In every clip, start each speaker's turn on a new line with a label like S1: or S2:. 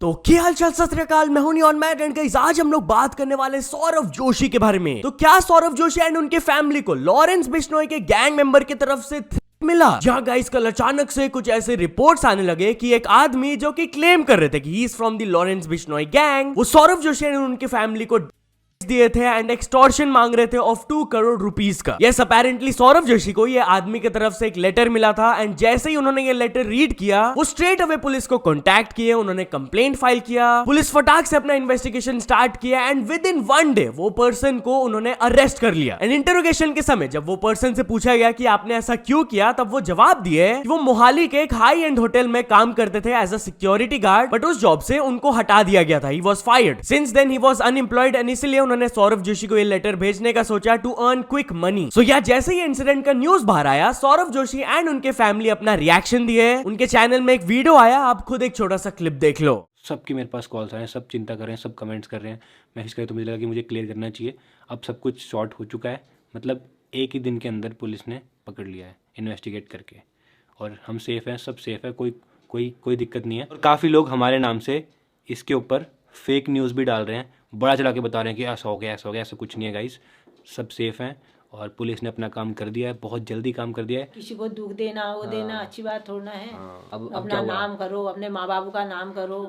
S1: तो क्या हाल चाल, सत श्री अकाल। मैं हूं नियॉन मैट एंड गाइस आज हम लोग बात करने वाले सौरव जोशी के बारे में। तो क्या सौरव जोशी एंड उनके फैमिली को लॉरेंस बिश्नोई के गैंग मेंबर की तरफ से मिला? जहां गाइस कल अचानक से कुछ ऐसे रिपोर्ट्स आने लगे कि एक आदमी जो कि क्लेम कर रहे थे कि he is from the Lawrence Bishnoi gang, वो सौरव जोशी एंड उनके फैमिली को दिए थे एंड एक्सटॉर्शन मांग रहे थे ऑफ 2 करोड़ रुपीस का। यस, अपेरेंटली सौरव जोशी को ये आदमी की तरफ से एक लेटर मिला था एंड जैसे ही उन्होंने ये लेटर रीड किया वो स्ट्रेट अवे पुलिस को कांटेक्ट किए, उन्होंने कंप्लेंट फाइल किया, पुलिस फटाक से अपना इन्वेस्टिगेशन स्टार्ट किया एंड विद इन 1 डे वो पर्सन को उन्होंने अरेस्ट कर लिया। एंड इंटरोगेशन के समय जब वो पर्सन से पूछा गया कि आपने ऐसा क्यों किया, तब वो जवाब दिए कि वो मोहाली के एक हाई एंड होटल में काम करते थे as a security guard, but उस जॉब से उनको हटा दिया गया था। He was fired. Since then he was unemployed and इसीलिए उन्होंने सौरव जोशी को ये लेटर भेजने का सोचा टू अर्न क्विक मनी। सो या जैसे ही इंसिडेंट का न्यूज बाहर आया, सौरव जोशी एंड उनके फैमिली अपना रिएक्शन दिए। उनके चैनल में एक वीडियो आया, आप खुद एक छोटा सा क्लिप देख लो।
S2: सबकी मेरे पास कॉल्स आए हैं, सब चिंता कर रहे हैं, सब कमेंट्स कर रहे हैं, मैसेज कर, तो मुझे लगा कि मुझे क्लियर करना चाहिए। अब सब कुछ शॉर्ट हो चुका है, मतलब एक ही दिन के अंदर पुलिस ने पकड़ लिया है इन्वेस्टिगेट करके, और हम सेफ हैं, सब सेफ है, कोई दिक्कत नहीं है। और काफ़ी लोग हमारे नाम से इसके ऊपर फेक न्यूज़ भी डाल रहे हैं, बड़ा चला के बता रहे हैं कि ऐसा हो गया, ऐसा हो गया। ऐसा कुछ नहीं है गाइस, सब सेफ हैं और पुलिस ने अपना काम कर दिया है, बहुत जल्दी काम कर दिया है।
S3: किसी को दुख देना वो देना अच्छी बात थोड़ा है। अब अपना नाम करो, अपने माँ बाबू का नाम करो,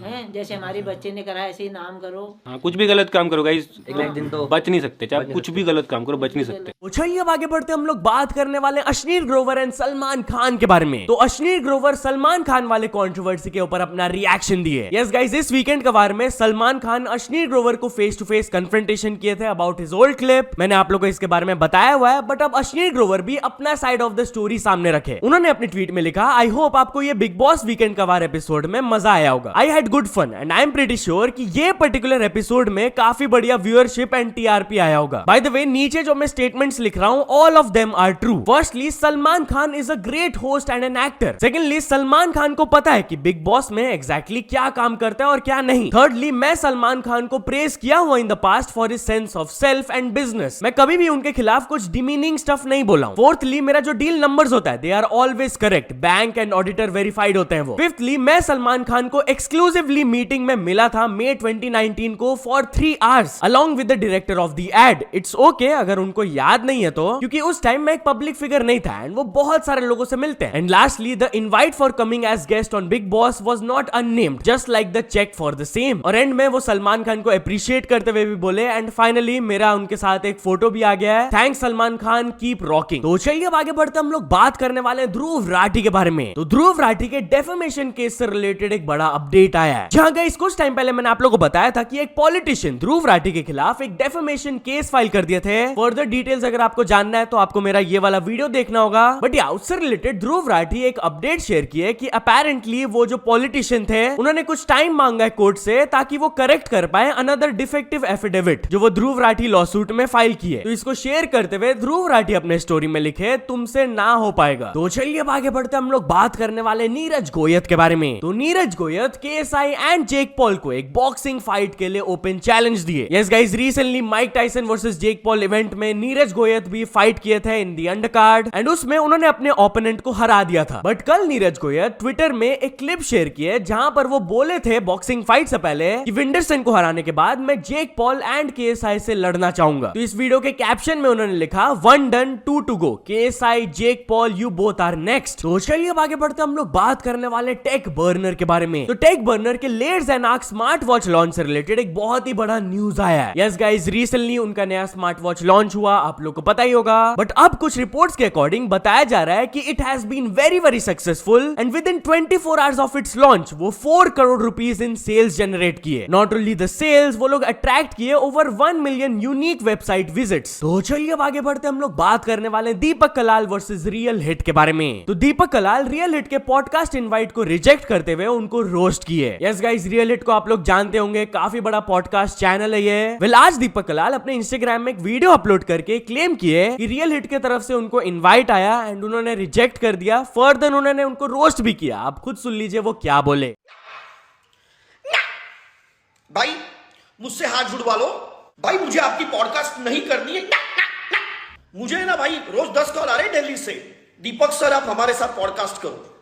S3: हैं जैसे हमारे बच्चे ने करा ऐसे ही नाम करो।
S2: हाँ, कुछ भी गलत काम करो गाइस, एक दिन तो बच नहीं सकते, चाहे कुछ भी गलत काम करो बच नहीं सकते।
S1: चलिए अब आगे बढ़ते हम लोग बात करने वाले अश्नीर ग्रोवर एंड सलमान खान के बारे में। तो अश्नीर ग्रोवर सलमान खान वाले कंट्रोवर्सी के ऊपर अपना रिएक्शन दिए। यस गाइस, इस वीकेंड के बारे में सलमान खान अश्नीर ग्रोवर को फेस टू फेस कन्फ्रंटेशन किए थे अबाउट हिज ओल्ड क्लिप। मैंने आप लोगों को इसके बारे में बताया हुआ है, बट अब अश्नीर ग्रोवर भी अपना साइड ऑफ द स्टोरी सामने रखे। उन्होंने अपनी ट्वीट में लिखा, आई होप आपको ये बिग बॉस वीकेंड का वार एपिसोड में मजा आया होगा। I had good fun and I am pretty sure कि ये पर्टिकुलर एपिसोड में काफी बढ़िया व्यूअरशिप एंड टीआरपी आया होगा। बाय द वे, नीचे जो मैं स्टेटमेंट्स लिख रहा हूँ all of them are true. Firstly, Salman Khan is a great host and an actor. Secondly, Salman Khan को पता है कि बिग बॉस में एग्जैक्टली क्या काम करता है और क्या नहीं। थर्डली, मैं सलमान खान को प्रेज किया हुआ in the past for his sense of self and business. मैं कभी भी उनके खिलाफ कुछ डिमीनिंग स्टफ नहीं बोला हूं। फोर्थली, मेरा जो डील नंबर्स होता है they are always correct, bank and auditor verified होते हैं वो। फिफ्थली, मैं सलमान खान को एक्सक्लूसिवली मीटिंग में मिला था मई 2019 को for 3 hours along with the director of the ad. It's okay अगर उनको याद नहीं है तो, क्योंकि उस टाइम मैं एक पब्लिक फिगर नहीं था एंड वो बहुत सारे लोगों से मिलते हैं। And lastly, the invite for coming as guest on Bigg Boss was not unnamed, just like the check for the same. और एंड में वो सलमान खान को अप्रिशिएट करते हुए भी बोले। एंड फाइनली मेरा उनके साथ एक फोटो भी आ गया है। Thanks Salman Khan, keep rocking. तो चलिए अब आगे बढ़ते हम लोग बात करने वाले हैं ध्रुव राठी के बारे में। तो ध्रुव राठी के डेफेमेशन केस से रिलेटेड एक बड़ा अपडेट आया है, जहां गाइस कुछ टाइम पहले मैंने आप लोगों को बताया था कि एक पॉलिटिशियन ध्रुव राठी के खिलाफ एक डेफेमेशन केस फाइल कर दिए थे। फर्दर डिटेल्स अगर आपको जानना है तो आपको मेरा ये वाला वीडियो देखना होगा। बट या उससे रिलेटेड ध्रुव राठी एक अपडेट शेयर की है कि अपेरेंटली वो जो पॉलिटिशियन थे उन्होंने कुछ टाइम मांगा है कोर्ट से ताकि वो करेक्ट कर पाए अनदर डिफेक्टिव एफिडेविट जो वो ध्रुव राठी लॉसूट में फाइल किए। तो इसको शेयर करते हुए ध्रुव राठी अपने स्टोरी में लिखे, तुमसे ना हो पाएगा। तो चलिए अब आगे बढ़ते हम लोग बात करने वाले नीरज गोयत के बारे में। तो Neeraj Goyat KSI and Jake Paul को एक बॉक्सिंग फाइट के लिए ओपन चैलेंज दिए। Yes guys, recently Mike Tyson versus Jake Paul event में नीरज गोयत भी फाइट किए थे इन दी अंडरकार्ड एंड उसमें उन्होंने अपने ओपोनेंट को हरा दिया था। बट कल नीरज गोयत ट्विटर में एक क्लिप शेयर किए जहां पर वो बोले थे बॉक्सिंग फाइट से पहले कि विंडरसन को हराने के बाद मैं जेक पॉल एंड केएसआई से लड़ना चाहूंगा। तो इस वीडियो के कैप्शन में उन्होंने लिखा 1 done 2 to go, KSI Jake Paul you both are next. तो चलिए अब आगे बढ़ते हम लोग बात करने वाले टेक बर्नर के बारे में। तो टेक बर्नर के let's end arc smart watch launch से रिलेटेड एक बहुत ही बड़ा न्यूज आया है। यस गाइस, रिसेंटली उनका नया स्मार्ट वॉच लॉन्च हुआ, आप लोग को पता ही होगा। बट अब कुछ रिपोर्ट्स के अकॉर्डिंग बताया जा रहा है कि it has been very successful and within 24 hours of its launch वो 4 crore rupees in sales generate किए। नॉट ओनली द सेल्स, वो लोग अट्रैक्ट किए over 1 million unique website visits. तो चलिए अब आगे बढ़ते हम लोग बात करने वाले दीपक कलाल वर्सेस रियल हिट के बारे में। तो दीपक कलाल रियल हिट के पॉडकास्ट इनवाइट को रिजेक्ट करते हुए उनको रोस्ट किए। यस गाइस, रियल हिट को आप लोग जानते होंगे, काफी बड़ा पॉडकास्ट चैनल है ये। वेल, आज दीपक कलाल अपने इंस्टाग्राम में एक वीडियो अपलोड करके क्लेम किए कि रियल हिट की तरफ से उनको इनवाइट आया एंड उन्होंने रिजेक्ट कर दिया। फर्दर उन्होंने उनको रोस्ट भी किया। आप खुद सुन लीजिए वो क्या बोले।
S4: भाई मुझसे हाथ जुड़वा लो भाई, मुझे आपकी पॉडकास्ट नहीं करनी है। मुझे ना भाई रोज 10 कॉल आ रहे दिल्ली से, दीपक सर आप हमारे साथ पॉडकास्ट करो।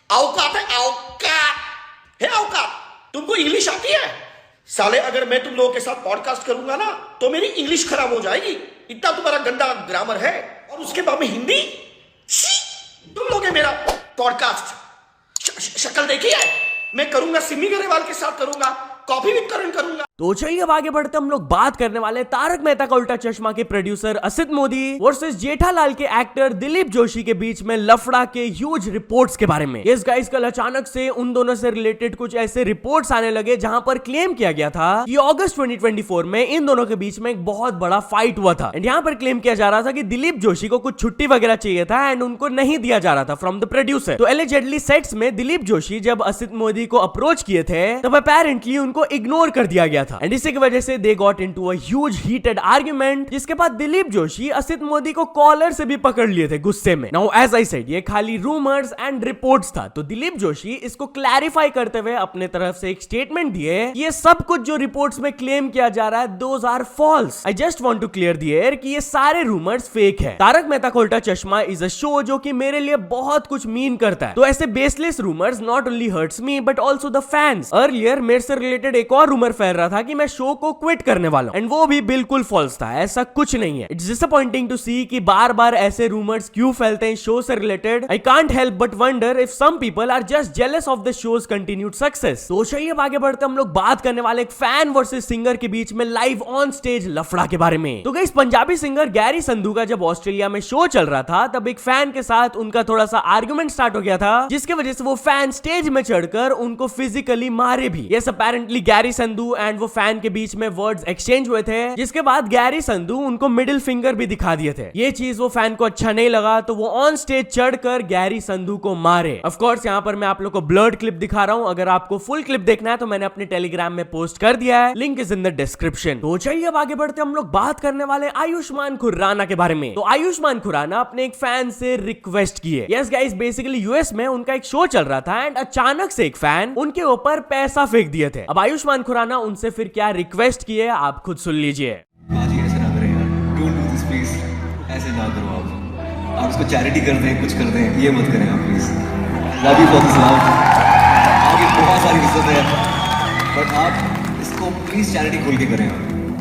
S4: औकात है, औकात है, औकात तुमको इंग्लिश आती है? साले अगर मैं तुम लोगों के साथ पॉडकास्ट करूंगा ना तो मेरी इंग्लिश खराब हो जाएगी, इतना तुम्हारा गंदा ग्रामर है। और उसके बाद में हिंदी, तुम लोग मेरा पॉडकास्ट शक्ल देखी है? मैं करूंगा सिमी गरेवाल के साथ करूंगा, कॉफी विद करण करूंगा।
S1: तो चलिए अब आगे बढ़ते हम लोग बात करने वाले तारक मेहता का उल्टा चश्मा के प्रोड्यूसर असित मोदी वर्सेस जेठालाल के एक्टर दिलीप जोशी के बीच में लफड़ा के ह्यूज रिपोर्ट्स के बारे में। यस गाइस, कल अचानक से उन दोनों से रिलेटेड कुछ ऐसे रिपोर्ट्स आने लगे जहां पर क्लेम किया गया था कि अगस्त 2024 में इन दोनों के बीच में एक बहुत बड़ा फाइट हुआ था। एंड यहाँ पर क्लेम किया जा रहा था कि दिलीप जोशी को कुछ छुट्टी वगैरह चाहिए था एंड उनको नहीं दिया जा रहा था फ्रॉम द प्रोड्यूसर। तो एलिजेडली सेट्स में दिलीप जोशी जब असित मोदी को अप्रोच किए थे तब अपेरेंटली उनको इग्नोर कर दिया गया था एंड इसी की वजह से they got into a huge heated argument, जिसके बाद दिलीप जोशी असित मोदी को कॉलर से भी पकड़ लिए थे गुस्से में। नाउ एज आई सेड, ये खाली रूमर्स एंड रिपोर्ट्स था। तो दिलीप जोशी इसको क्लैरिफाई करते हुए अपने तरफ से एक स्टेटमेंट दिए, ये सब कुछ जो रिपोर्ट्स में क्लेम किया जा रहा है those are false. I just want to clear the air कि ये सारे रूमर्स फेक है। तारक मेहता का उल्टा चश्मा इज अ शो जो कि मेरे लिए बहुत कुछ मीन करता है। तो ऐसे baseless rumours not only hurts me but also the fans. Earlier मेरे से रिलेटेड एक और रूमर फैल रहा था कि मैं शो को क्विट करने वाला हूं एंड वो भी बिल्कुल फॉल्स था, ऐसा कुछ नहीं है। इट्स डिसअपॉइंटिंग टू सी कि बार बार ऐसे रूमर्स क्यों फैलते हैं शो से related. I can't help but wonder if some people are just jealous of the shows continued success. तो चलिए अब आगे बढ़ते हम लोग बात करने वाले एक फैन वर्सेस सिंगर के बीच में लाइव ऑन स्टेज लफड़ा के बारे में। तो guys, Punjabi singer Gary Sandhu का जब ऑस्ट्रेलिया में शो चल रहा था तब एक फैन के साथ उनका थोड़ा सा आर्गुमेंट स्टार्ट हो गया था, जिसकी वजह से वो फैन स्टेज में चढ़कर उनको फिजिकली मारे भी। Yes, apparently Gary Sandhu and वो फैन के बीच में वर्ड्स एक्सचेंज हुए थे, जिसके बाद गैरी संधू उनको मिडिल फिंगर भी दिखा दिए थे। ये चीज वो फैन को अच्छा नहीं लगा तो वो ऑन स्टेज चढ़कर गैरी संधू को मारे। ऑफ कोर्स यहाँ पर मैं आप लोग को ब्लर्ड क्लिप दिखा रहा हूँ, अगर आपको फुल क्लिप देखना है तो मैंने अपने टेलीग्राम में पोस्ट कर दिया है, link is in the description. तो चलिए अब आगे बढ़ते हम लोग बात करने वाले आयुष्मान खुराना के बारे में। तो आयुष्मान खुराना अपने एक फैन से रिक्वेस्ट की है। यस गाइस, बेसिकली यूएस में उनका एक शो चल रहा था एंड अचानक से एक फैन उनके ऊपर पैसा फेंक दिए थे। अब आयुष्मान खुराना उनसे फिर क्या रिक्वेस्ट की है आप खुद सुन लीजिए।
S5: बाजी ऐसे ना करें यार, डोंट डू दिस प्लीज, ऐसे ना करो आप इसको चैरिटी कर दें, कुछ कर दें, ये मत करें आप please. Love you for this love, आपकी बहुत सारी इज्जत है बट आप इसको प्लीज चैरिटी खोल के करें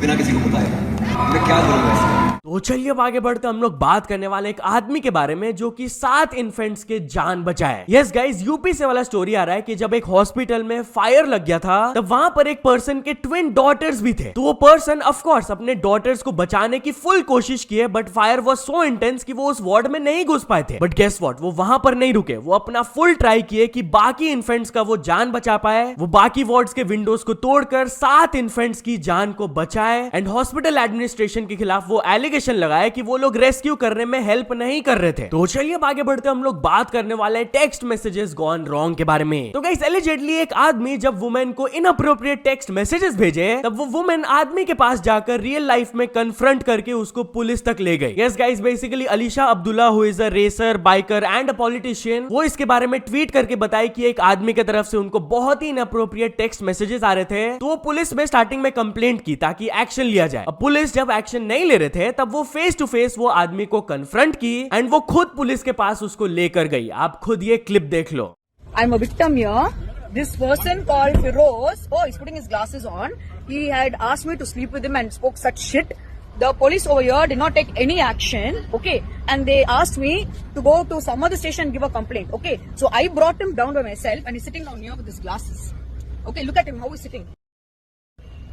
S5: बिना किसी को बताए। मैं क्या करूँगा इसका।
S1: तो चलिए अब आगे बढ़ते हम लोग बात करने वाले एक आदमी के बारे में जो कि 7 इन्फेंट्स के जान बचाए। यस गाइस, यूपी से वाला स्टोरी आ रहा है कि जब एक हॉस्पिटल में फायर लग गया था तब वहां पर एक पर्सन के ट्विन डॉटर्स भी थे। तो वो पर्सन ऑफ कोर्स अपने डॉटर्स को बचाने की फुल कोशिश किए but fire was so intense कि वो उस वार्ड में नहीं घुस पाए थे। बट गेस व्हाट, वो वहां पर नहीं रुके, वो अपना फुल ट्राई किए कि बाकी इन्फेंट्स का वो जान बचा पाए। वो बाकी वार्ड्स के विंडोज को तोड़कर 7 इन्फेंट्स की जान को बचाए एंड हॉस्पिटल एडमिनिस्ट्रेशन के खिलाफ वो एलिगेशन लगाए कि वो लोग रेस्क्यू करने में हेल्प नहीं कर रहे थे। तो चलिए अब आगे बढ़ते हम लोग बात करने वाले टेक्स्ट मैसेजेस गॉन रॉन्ग के बारे में। तो गाइस, एलिजेडली एक आदमी जब वुमेन को इनअप्रोप्रिएट टेक्स्ट मैसेजेस भेजे तब वो वुमेन आदमी के पास जाकर रियल लाइफ में कन्फ्रंट करके उसको पुलिस तक ले गई। Yes guys, basically Alisha Abdullah who is a racer, biker and a politician, वो इसके बारे में ट्वीट करके बताई कि एक आदमी की तरफ से उनको बहुत ही इनअप्रोप्रिएट टेक्स्ट मैसेजेस आ रहे थे। तो वो पुलिस में स्टार्टिंग में कंप्लेंट की ताकि एक्शन लिया जाए। अब पुलिस जब एक्शन नहीं ले रहे थे तब वो फेस टू फेस वो आदमी को कन्फ्रंट की एंड वो खुद पुलिस के पास उसको लेकर गई। आप खुद ये क्लिप देख लो।
S6: I'm a victim here. This person called Firoz, oh, he's putting his glasses on. He had asked me to sleep with him and spoke such shit. The police over here did not take any action, okay? And they asked me to go to some other station and give a complaint, okay? So I brought him down by myself and he's sitting down here with his glasses. Okay, look at him, how he's sitting.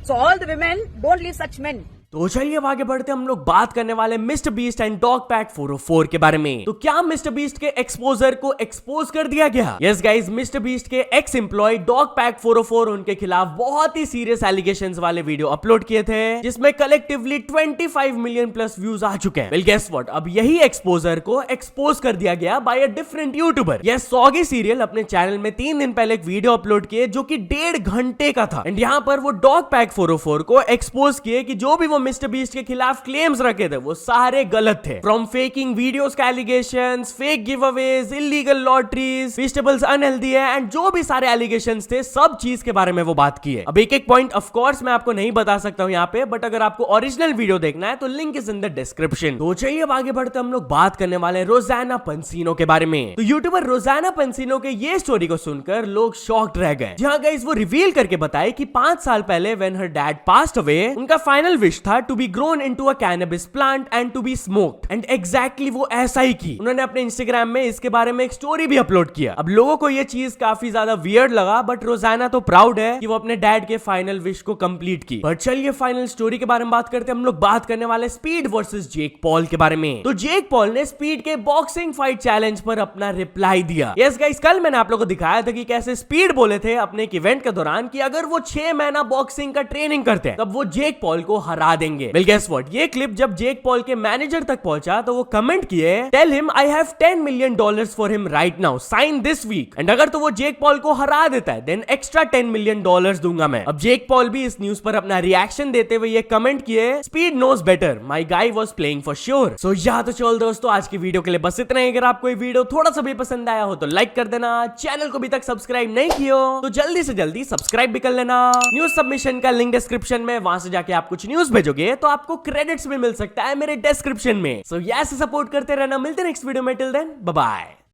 S6: So all the women, don't leave such men.
S1: तो चलिए अब आगे बढ़ते हम लोग बात करने वाले mister beast and dog pack 404 के बारे में। तो क्या मिस्टर बीस्ट के एक्सपोजर को एक्सपोज कर दिया गया? यस गाइस, मिस्टर बीस्ट के एक्स एम्प्लॉय डॉग पैक 404 उनके खिलाफ बहुत ही सीरियस एलिगेशंस वाले वीडियो अपलोड किए थे जिसमें कलेक्टिवली 25 मिलियन प्लस व्यूज आ चुके हैं। वेल गेस व्हाट, अब यही एक्सपोजर को एक्सपोज कर दिया गया by a different YouTuber. Yes, Soggy Cereal अपने चैनल में 3 दिन पहले एक वीडियो अपलोड किए जो कि 1.5 घंटे का था एंड यहाँ पर वो डॉग पैक 404 को एक्सपोज किए कि जो भी वो मिस्टर बीस्ट के खिलाफ क्लेम्स रखे थे वो सारे गलत थे। फ्रॉम फेकिंग वीडियोस का allegations, fake giveaways, illegal lotteries, vegetables unhealthy है एंड जो भी सारे एलिगेशंस थे सब चीज के बारे में वो बात की है। अब एक एक पॉइंट ऑफ कोर्स मैं आपको नहीं बता सकता हूं यहाँ पे, बट अगर आपको ओरिजिनल वीडियो देखना है तो link is in the description. तो चलिए अब आगे बढ़ते हम लोग बात करने वाले हैं रोजाना पंसीनो के बारे में। तो यूट्यूबर रोजाना पंसीनो के ये स्टोरी को सुनकर लोग शॉक्ड रह गए, जहां गाइस वो रिवील करके बताए कि 5 साल पहले when her dad passed away उनका फाइनल विश था to be grown into a cannabis plant and to be smoked, and exactly वो ऐसा ही की। उन्होंने अपने इंस्टाग्राम में इसके बारे में एक स्टोरी भी अपलोड किया। अब लोगों को ये चीज काफी ज्यादा वियर्ड लगा, बट रोजाना तो प्राउड है कि वो अपने डैड के फाइनल विश को कंप्लीट की। पर चलिए फाइनल स्टोरी के बारे में बात करते हैं। हम लोग बात करने वाले स्पीड वर्सेस जेक पॉल के बारे में। तो जेक पॉल ने स्पीड के बॉक्सिंग फाइट चैलेंज पर अपना रिप्लाई दिया। यस गाइस, कल मैंने आप लोगों को दिखाया था कि कैसे स्पीड बोले थे अपने एक इवेंट के दौरान कि अगर वो 6 महीना बॉक्सिंग का ट्रेनिंग करते हैं तब वो जेक पॉल को हरा देंगे। वेल गेस व्हाट, ये क्लिप जब जेक पॉल के मैनेजर तक पहुंचा तो वो कमेंट किए, tell him I have $10 million for him right now, sign this week, and अगर तो वो जेक पॉल को हरा देता है देन एक्स्ट्रा $10 million दूंगा मैं। अब जेक पॉल भी इस न्यूज पर अपना रिएक्शन देते हुए ये कमेंट किए, speed knows better, my guy was playing for sure. So तो चल दोस्तों, आज की वीडियो के लिए बस इतना ही। अगर आपको ये वीडियो थोड़ा सा भी पसंद आया हो तो लाइक कर देना, चैनल को अभी तक सब्सक्राइब नहीं किया तो जल्दी से जल्दी सब्सक्राइब भी कर लेना। न्यूज सबमिशन का लिंक डिस्क्रिप्शन में, वहां से जाके आप कुछ न्यूज भेजोगे तो आपको क्रेडिट्स भी मिल सकता है मेरे डिस्क्रिप्शन में। सो ऐसे सपोर्ट करते रहना। मिलते हैं नेक्स्ट वीडियो में, टिल देन बाय बाय।